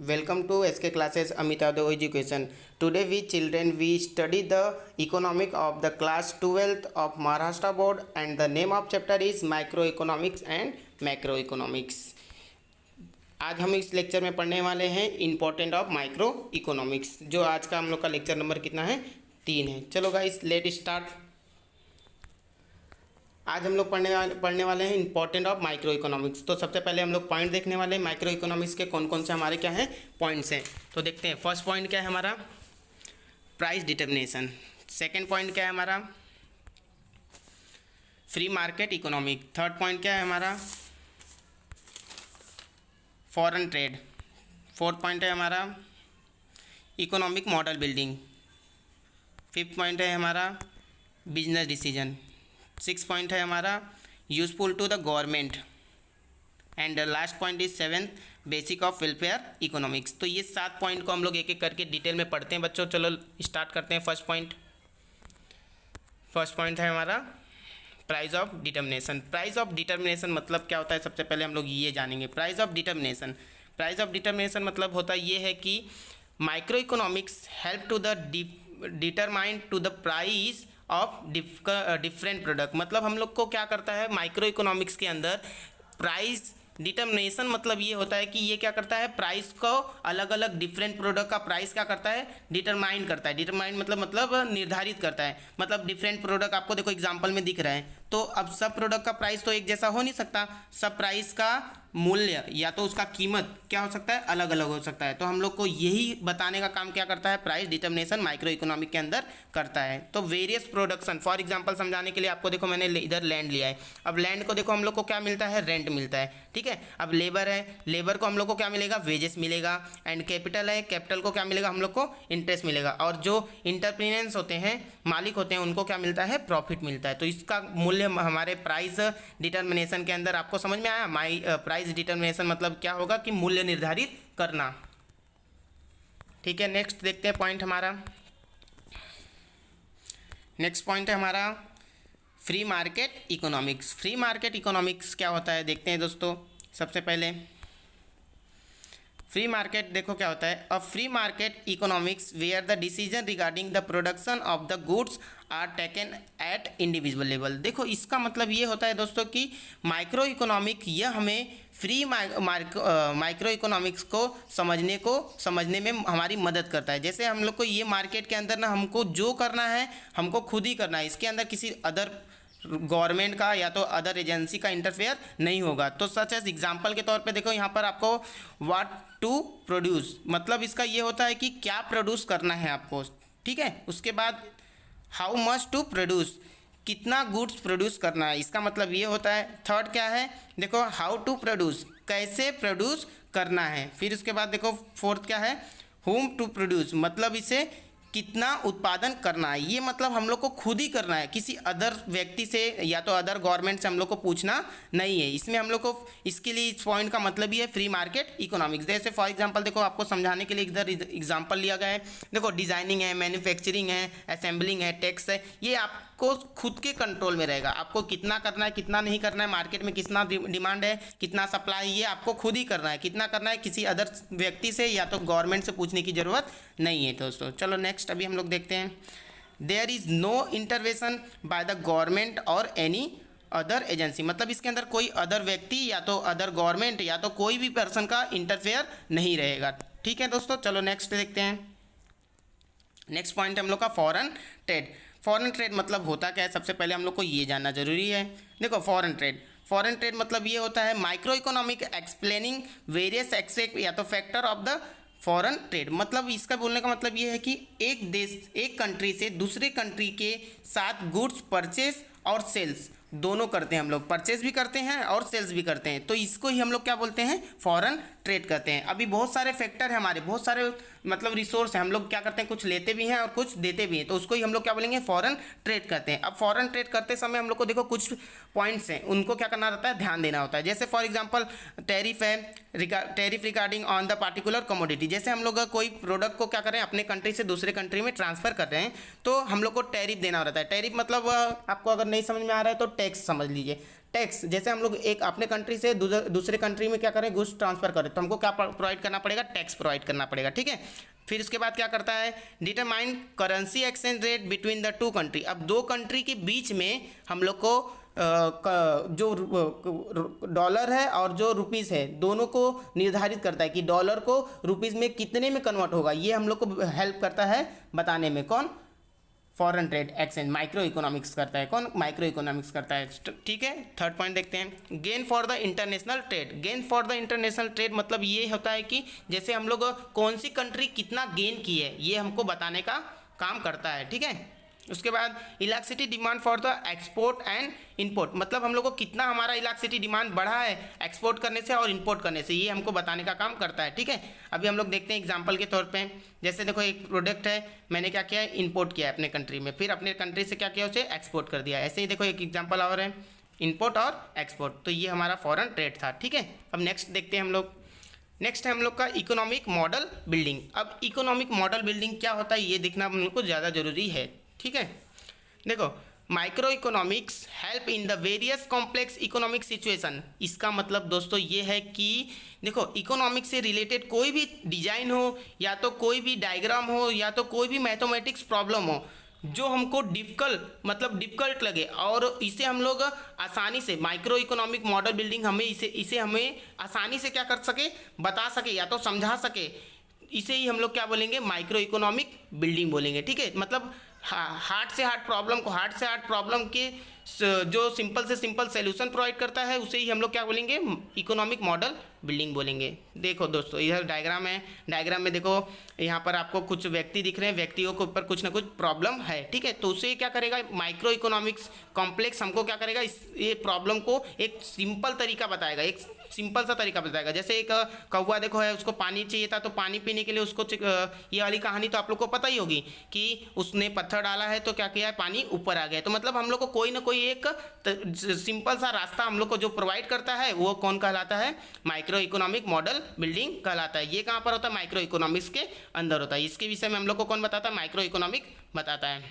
Welcome to SK Classes Amitado Education. Today we children we study the economic of the class 12th of Maharashtra board and the name of chapter is microeconomics and macroeconomics. आज हम इस lecture में पढ़ने वाले हैं important of micro economics, जो आज का हम लोग का लेक्चर नंबर कितना है 3 है। चलो गाइस लेट स्टार्ट। आज हम लोग पढ़ने वाले हैं इंपॉर्टेंट ऑफ माइक्रो इकोनॉमिक्स। तो सबसे पहले हम लोग पॉइंट देखने वाले हैं माइक्रो इकोनॉमिक्स के कौन कौन से हमारे क्या है पॉइंट्स हैं। तो देखते हैं फर्स्ट पॉइंट क्या है हमारा प्राइस डिटर्मिनेशन, सेकंड पॉइंट क्या है हमारा free market economic, third point क्या है हमारा फॉरेन ट्रेड, फोर्थ पॉइंट है हमारा economic model building, fifth point है हमारा बिजनेस डिसीजन, सिक्स पॉइंट है हमारा useful to the government and last point is seventh basic of welfare economics. तो ये 7 पॉइंट को हम लोग एक एक करके डिटेल में पढ़ते हैं बच्चों। चलो स्टार्ट करते हैं। फर्स्ट पॉइंट है हमारा price of determination. Price of determination मतलब क्या होता है, सबसे पहले हम लोग ये जानेंगे। प्राइस ऑफ डिटर्मिनेशन मतलब होता ये है कि microeconomics help to the determine to the price of different product. मतलब हम लोग को क्या करता है माइक्रो इकोनॉमिक्स के अंदर प्राइस डिटर्मिनेशन मतलब ये होता है कि ये क्या करता है प्राइस को अलग अलग डिफरेंट प्रोडक्ट का प्राइस क्या करता है डिटरमाइन करता है। डिटरमाइन मतलब निर्धारित करता है। मतलब डिफरेंट प्रोडक्ट आपको देखो एग्जांपल में दिख रहा है, तो अब सब प्रोडक्ट का प्राइस तो एक जैसा हो नहीं सकता। सब प्राइस का मूल्य या तो उसका कीमत क्या हो सकता है अलग अलग हो सकता है। तो हम लोग को यही बताने का काम क्या करता है प्राइस डिटर्मिनेशन माइक्रो इकोनॉमिक के अंदर करता है। तो वेरियस प्रोडक्शन फॉर एग्जांपल समझाने के लिए आपको देखो मैंने इधर लैंड लिया है। अब लैंड को देखो हम लोग को क्या मिलता है रेंट मिलता है, ठीक है। अब लेबर है, लेबर को हम लोग को क्या मिलेगा वेजेस मिलेगा। एंड कैपिटल है, कैपिटल को क्या मिलेगा हम लोग को इंटरेस्ट मिलेगा। और जो इंटरप्रीनेंस होते हैं मालिक होते हैं उनको क्या मिलता है प्रॉफिट मिलता है। तो इसका मूल्य हमारे प्राइस डिटर्मिनेशन के अंदर आपको समझ में आया। प्राइस डिटर्मिनेशन मतलब क्या होगा कि मूल्य निर्धारित करना, ठीक है। नेक्स्ट देखते हैं पॉइंट हमारा। नेक्स्ट पॉइंट है हमारा free market economics. Free market economics क्या होता है देखते हैं दोस्तों। सबसे पहले फ्री मार्केट देखो क्या होता है। A free market economics where the decision regarding the production of the goods are taken at individual level. देखो इसका मतलब ये होता है दोस्तों कि माइक्रो इकोनॉमिक यह हमें फ्री माइक्रो इकोनॉमिक्स को समझने में हमारी मदद करता है। जैसे हम लोग को ये मार्केट के अंदर ना हमको जो करना है हमको खुद ही करना है। इसके अंदर किसी अदर गवर्नमेंट का या तो अदर एजेंसी का इंटरफेयर नहीं होगा। तो सच एज एग्जांपल के तौर पे देखो यहाँ पर आपको व्हाट टू प्रोड्यूस मतलब इसका ये होता है कि क्या प्रोड्यूस करना है आपको, ठीक है। उसके बाद हाउ मच टू प्रोड्यूस कितना गुड्स प्रोड्यूस करना है, इसका मतलब ये होता है। थर्ड क्या है देखो हाउ टू प्रोड्यूस कैसे प्रोड्यूस करना है। फिर उसके बाद देखो फोर्थ क्या है होम टू प्रोड्यूस मतलब इसे कितना उत्पादन करना है। ये मतलब हम लोग को खुद ही करना है, किसी अदर व्यक्ति से या तो अदर गवर्नमेंट से हम लोग को पूछना नहीं है। इसमें हम लोग को इसके लिए इस पॉइंट का मतलब ही है फ्री मार्केट इकोनॉमिक्स। जैसे फॉर एग्जांपल देखो आपको समझाने के लिए इधर एग्जांपल लिया गया है। देखो डिज़ाइनिंग है, मैन्युफैक्चरिंग है, असेंबलिंग है, टैक्स है, ये आपको खुद के कंट्रोल में रहेगा। आपको कितना करना है कितना नहीं करना है, मार्केट में कितना डिमांड है कितना सप्लाई, ये आपको खुद ही करना है। कितना करना है किसी अदर व्यक्ति से या तो गवर्नमेंट से पूछने की ज़रूरत नहीं है दोस्तों। चलो नेक्स्ट अभी हम लोग देखते हैं there is no intervention by the government और एनी अदर एजेंसी। मतलब इसके अंदर कोई अदर व्यक्ति या तो अदर गवर्नमेंट या तो कोई भी पर्सन का इंटरफेयर नहीं रहेगा, ठीक है दोस्तों। चलो नेक्स्ट देखते हैं। नेक्स्ट पॉइंट हम लोग का फॉरेन ट्रेड। फॉरेन ट्रेड मतलब होता क्या है सबसे पहले हम लोग को ये जानना जरूरी है। देखो फॉरेन ट्रेड मतलब ये होता है micro economic explaining various except या तो factor of the foreign trade. मतलब इसका बोलने का मतलब ये है कि एक देश एक कंट्री से दूसरे कंट्री के साथ गुड्स परचेस और सेल्स दोनों करते हैं। हम लोग परचेस भी करते हैं और सेल्स भी करते हैं, तो इसको ही हम लोग क्या बोलते हैं फॉरेन ट्रेड करते हैं। अभी बहुत सारे फैक्टर हैं हमारे, बहुत सारे मतलब रिसोर्स हैं, हम लोग क्या करते हैं कुछ लेते भी हैं और कुछ देते भी हैं, तो उसको ही हम लोग क्या बोलेंगे फॉरेन ट्रेड करते हैं। अब फॉरेन ट्रेड करते समय हम लोग को देखो कुछ पॉइंट्स हैं उनको क्या करना रहता है ध्यान देना होता है। जैसे फॉर एग्जाम्पल टैरिफ है, tariff regarding on the particular commodity. जैसे हम लोग कोई प्रोडक्ट को क्या करें अपने कंट्री से दूसरे कंट्री में ट्रांसफर कर रहे हैं तो हम लोग को टैरिफ देना रहता है। टैरिफ मतलब आपको अगर नहीं समझ में आ रहा है तो टैक्स समझ लीजिए। टैक्स, जैसे हम लोग एक अपने कंट्री से दूसरे कंट्री में क्या करें, गुड्स ट्रांसफर करें, तो हमको क्या प्रोवाइड करना पड़ेगा, टैक्स प्रोवाइड करना पड़ेगा, ठीक है। फिर उसके बाद क्या करता है, determine currency exchange rate between the two country. अब दो कंट्री के बीच में हम लोग को जो डॉलर है और जो रुपीज़ है दोनों को निर्धारित करता है कि डॉलर को रुपीज़ में कितने में कन्वर्ट होगा, ये हम लोग को हेल्प करता है बताने में। कौन, foreign trade exchange, micro economics करता है। कौन, माइक्रो इकोनॉमिक्स करता है, ठीक है। थर्ड पॉइंट देखते हैं, gain for the international trade. Gain for the international trade मतलब ये होता है कि जैसे हम लोग कौन सी कंट्री कितना गेन की है, ये हमको बताने का काम करता है, ठीक है। उसके बाद electricity demand for the export and import, मतलब हम लोग को कितना हमारा इलेक्ट्रिसिटी डिमांड बढ़ा है एक्सपोर्ट करने से और इंपोर्ट करने से, ये हमको बताने का काम करता है, ठीक है। अभी हम लोग देखते हैं एग्जांपल के तौर पे, जैसे देखो एक प्रोडक्ट है, मैंने क्या किया है, इंपोर्ट किया है अपने कंट्री में, फिर अपने कंट्री से क्या किया, उसे एक्सपोर्ट कर दिया। ऐसे ही देखो एक एग्जाम्पल और है, इंपोर्ट और एक्सपोर्ट, तो ये हमारा फॉरेन ट्रेड था, ठीक है। अब नेक्स्ट देखते हैं हम लोग, नेक्स्ट है हम लोग का इकोनॉमिक मॉडल बिल्डिंग। अब इकोनॉमिक मॉडल बिल्डिंग क्या होता है ये देखना हम लोग को ज़्यादा जरूरी है, ठीक है। देखो, micro economics help in the various complex economic situation. इसका मतलब दोस्तों ये है कि देखो, इकोनॉमिक्स से रिलेटेड कोई भी डिजाइन हो, या तो कोई भी डायग्राम हो, या तो कोई भी मैथमेटिक्स प्रॉब्लम हो जो हमको डिफिकल्ट लगे, और इसे हम लोग आसानी से, माइक्रो इकोनॉमिक मॉडल बिल्डिंग हमें इसे हमें आसानी से क्या कर सके, बता सके या तो समझा सके, इसे ही हम लोग क्या बोलेंगे, माइक्रो इकोनॉमिक बिल्डिंग बोलेंगे, ठीक है। मतलब हार्ड से हार्ड प्रॉब्लम के जो सिंपल से सिंपल सॉल्यूशन प्रोवाइड करता है, उसे ही हम लोग क्या बोलेंगे, इकोनॉमिक मॉडल बिल्डिंग बोलेंगे। देखो दोस्तों, इधर डायग्राम है, डायग्राम में देखो यहाँ पर आपको कुछ व्यक्ति दिख रहे हैं, व्यक्तियों के ऊपर कुछ ना कुछ प्रॉब्लम है, ठीक है। तो उसे क्या करेगा, माइक्रो इकोनॉमिक्स कॉम्प्लेक्स हमको क्या करेगा, ये प्रॉब्लम को एक सिंपल तरीका बताएगा, एक सिंपल सा तरीका बताएगा। जैसे एक कौवा देखो है, उसको पानी चाहिए था, तो पानी पीने के लिए उसको ये वाली कहानी तो आप लोग को पता ही होगी कि उसने पत्थर डाला है तो क्या किया है, पानी ऊपर आ गया। तो मतलब हम लोग को कोई ना कोई एक सिंपल सा रास्ता हम लोग को जो प्रोवाइड करता है वो कौन कहलाता है, माइक्रो इकोनॉमिक मॉडल बिल्डिंग कहलाता है। ये कहाँ पर होता है, माइक्रो इकोनॉमिक्स के अंदर होता है। इसके विषय में हम लोग को कौन बताता है, माइक्रो इकोनॉमिक बताता है,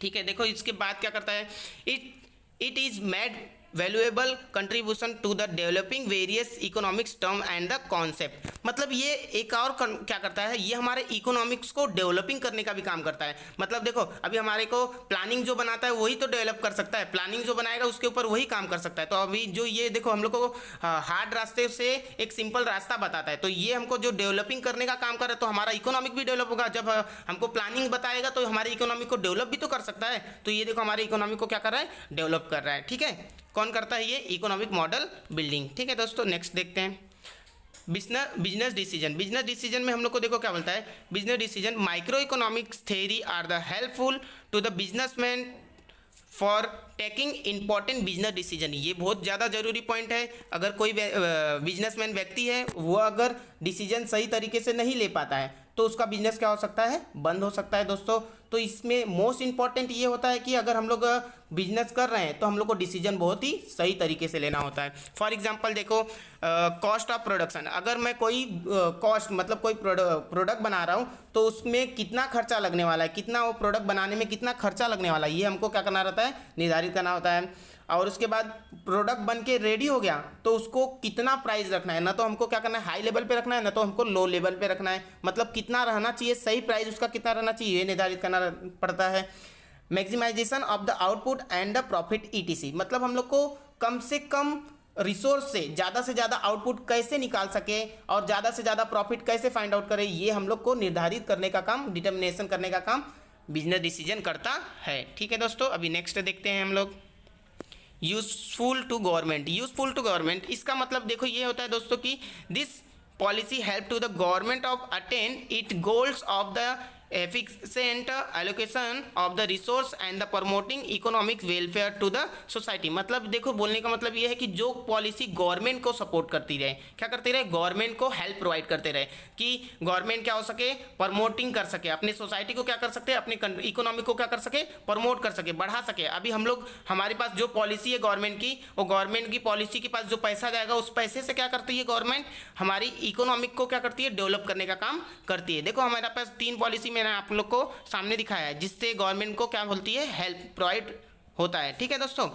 ठीक है। देखो इसके बाद क्या करता है, it is made valuable contribution to the developing various economics term and the concept. मतलब ये एक और क्या करता है, ये हमारे इकोनॉमिक्स को डेवलपिंग करने का भी काम करता है। मतलब देखो, अभी हमारे को प्लानिंग जो बनाता है वही तो डेवलप कर सकता है, प्लानिंग जो बनाएगा उसके ऊपर वही काम कर सकता है। तो अभी जो ये देखो हम लोग को हार्ड रास्ते से एक सिंपल रास्ता बताता है, तो ये हमको जो डेवलपिंग करने का काम कर रहा है, तो हमारा इकोनॉमिक भी डेवलप होगा। जब हमको प्लानिंग बताएगा तो हमारे इकोनॉमिक को डेवलप भी तो कर सकता है। तो ये देखो हमारे इकोनॉमिक को क्या कर रहा है, डेवलप कर रहा है, ठीक है। कौन करता है ये, इकोनॉमिक मॉडल बिल्डिंग, ठीक है दोस्तों। नेक्स्ट देखते हैं, बिजनेस डिसीजन। बिजनेस डिसीजन में हम लोग को देखो क्या बोलता है, business decision, micro economics theory are the helpful to the businessman for taking important business decision. ये बहुत ज़्यादा जरूरी पॉइंट है। अगर कोई बिजनेसमैन व्यक्ति है, वो अगर डिसीजन सही तरीके से नहीं ले पाता है तो उसका बिजनेस क्या हो सकता है, बंद हो सकता है दोस्तों। तो इसमें मोस्ट इंपॉर्टेंट ये होता है कि अगर हम लोग बिजनेस कर रहे हैं तो हम लोग को डिसीजन बहुत ही सही तरीके से लेना होता है। फॉर एग्जांपल देखो, कॉस्ट ऑफ प्रोडक्शन, अगर मैं कोई कॉस्ट मतलब कोई प्रोडक्ट बना रहा हूँ तो उसमें कितना खर्चा लगने वाला है, कितना वो प्रोडक्ट बनाने में कितना खर्चा लगने वाला है, ये हमको क्या करना रहता है, निर्धारित करना होता है। और उसके बाद प्रोडक्ट बन के रेडी हो गया तो उसको कितना प्राइस रखना है, ना तो हमको क्या करना है, हाई लेवल पे रखना है, ना तो हमको लो लेवल पे रखना है। मतलब कितना रहना चाहिए, सही प्राइस उसका कितना रहना चाहिए, ये निर्धारित करना पड़ता है। Maximization of the output and the profit ETC, मतलब हम लोग को कम से कम रिसोर्स से ज़्यादा आउटपुट कैसे निकाल सके और ज़्यादा से ज़्यादा प्रॉफिट कैसे फाइंड आउट करें, ये हम लोग को निर्धारित करने का काम, डिटर्मिनेशन करने का काम बिजनेस डिसीजन करता है, ठीक है दोस्तों। अभी नेक्स्ट देखते हैं हम लोग, useful to government. Useful to government इसका मतलब देखो ये होता है दोस्तों कि this policy help to the government of attain it goals of the efficient allocation of the resource and the promoting economic welfare to the society। मतलब देखो बोलने का मतलब ये है कि जो पॉलिसी गवर्नमेंट को सपोर्ट करती रहे, क्या करती रहे, गवर्नमेंट को हेल्प प्रोवाइड करते रहे कि गवर्नमेंट क्या हो सके, प्रमोटिंग कर सके, अपनी सोसाइटी को क्या कर सकते हैं, अपनी इकोनॉमी को क्या कर सके, प्रमोट कर सके, बढ़ा सके। अभी हम लोग, हमारे पास जो पॉलिसी है गवर्नमेंट की, वो गवर्नमेंट की पॉलिसी के पास जो पैसा जाएगा उस पैसे से क्या करती है गवर्नमेंट, हमारी इकोनॉमिक को क्या करती है, डेवलप करने का काम करती है। देखो हमारे पास 3 पॉलिसी मैंने आप लोग को सामने दिखाया है जिससे गवर्नमेंट को क्या बोलती है, हेल्प प्रोवाइड होता है, ठीक है दोस्तों।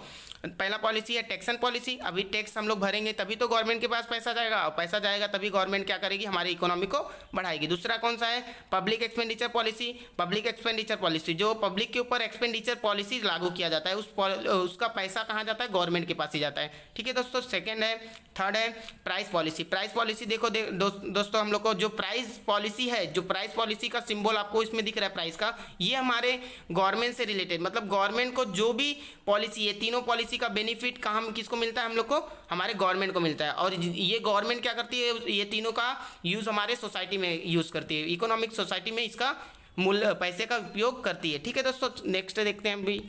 पहला पॉलिसी है टैक्सन पॉलिसी। अभी टैक्स हम लोग भरेंगे तभी तो गवर्नमेंट के पास पैसा जाएगा, और पैसा जाएगा तभी गवर्नमेंट क्या करेगी, हमारी इकोनॉमी को बढ़ाएगी। दूसरा कौन सा है, public expenditure policy. Public expenditure policy, जो पब्लिक के ऊपर एक्सपेंडिचर पॉलिसी लागू किया जाता है, उसका पैसा कहाँ जाता है, गवर्नमेंट के पास ही जाता है। ठीक है दोस्तों, सेकेंड है। थर्ड है प्राइस पॉलिसी। प्राइस पॉलिसी देखो दोस्तों, हम लोग को जो प्राइस पॉलिसी है, जो प्राइस पॉलिसी का सिंबल आपको इसमें दिख रहा है प्राइस का, ये हमारे गवर्नमेंट से रिलेटेड, मतलब गवर्नमेंट को जो भी पॉलिसी, ये तीनों पॉलिसी का बेनिफिट कहाँ किसको मिलता है, हम लोग को, हमारे गवर्नमेंट को मिलता है। और ये गवर्नमेंट क्या करती है, ये तीनों का यूज़ हमारे सोसाइटी में यूज़ करती है, इकोनॉमिक सोसाइटी में इसका मूल्य पैसे का उपयोग करती है। ठीक है दोस्तों, नेक्स्ट देखते हैं अभी।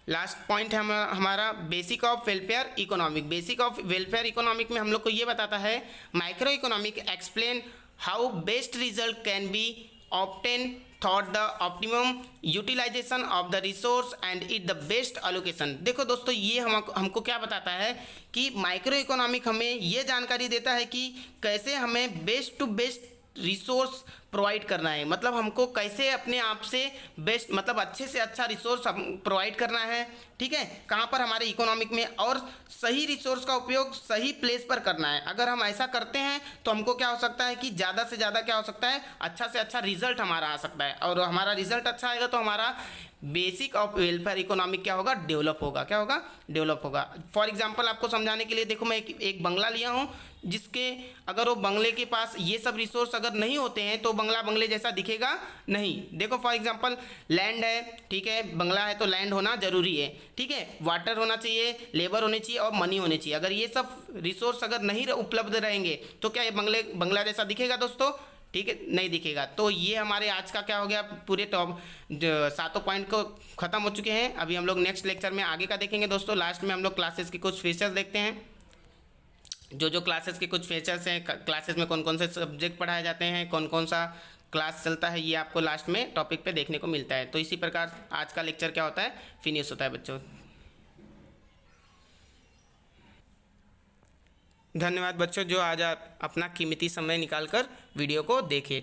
लास्ट पॉइंट है हमारा basic of welfare economic. Basic of welfare economic में हम लोग को ये बताता है, micro economic explain how best result can be obtain thought the optimum utilization of the resource and it the best allocation. देखो दोस्तों, ये हमको क्या बताता है कि माइक्रो इकोनॉमिक हमें ये जानकारी देता है कि कैसे हमें best to best resource provide करना है, मतलब हमको कैसे अपने आप से बेस्ट, मतलब अच्छे से अच्छा रिसोर्स प्रोवाइड करना है। ठीक है, कहाँ पर, हमारे इकोनॉमिक में, और सही रिसोर्स का उपयोग सही प्लेस पर करना है। अगर हम ऐसा करते हैं तो हमको क्या हो सकता है कि ज़्यादा से ज़्यादा क्या हो सकता है, अच्छा से अच्छा रिजल्ट हमारा आ सकता है, और हमारा रिजल्ट अच्छा आएगा तो हमारा बेसिक ऑफ वेलफेयर इकोनॉमिक क्या होगा, डेवलप होगा। क्या होगा, डेवलप होगा। फॉर एग्जांपल आपको समझाने के लिए देखो, मैं एक बंगला लिया हूँ, जिसके अगर वो बंगले के पास ये सब रिसोर्स अगर नहीं होते हैं तो बंगला बंगले जैसा दिखेगा नहीं। देखो फॉर एग्जांपल लैंड है, ठीक है, बंगला है तो लैंड होना जरूरी है। ठीक है, वाटर होना चाहिए, लेबर होनी चाहिए और मनी होनी चाहिए। अगर ये सब रिसोर्स अगर नहीं उपलब्ध रहेंगे तो क्या ये बंगला जैसा दिखेगा दोस्तों, ठीक है, नहीं दिखेगा। तो ये हमारे आज का क्या हो गया, पूरे टॉप 7 पॉइंट को ख़त्म हो चुके हैं। अभी हम लोग नेक्स्ट लेक्चर में आगे का देखेंगे दोस्तों। लास्ट में हम लोग क्लासेस की कुछ फीचर्स देखते हैं, जो क्लासेस के कुछ फीचर्स हैं, क्लासेस में कौन कौन से सब्जेक्ट पढ़ाए जाते हैं, कौन कौन सा क्लास चलता है, ये आपको लास्ट में टॉपिक पे देखने को मिलता है। तो इसी प्रकार आज का लेक्चर क्या होता है, फिनिश होता है बच्चों। धन्यवाद बच्चों, जो आज आप अपना कीमती समय निकाल कर वीडियो को देखे।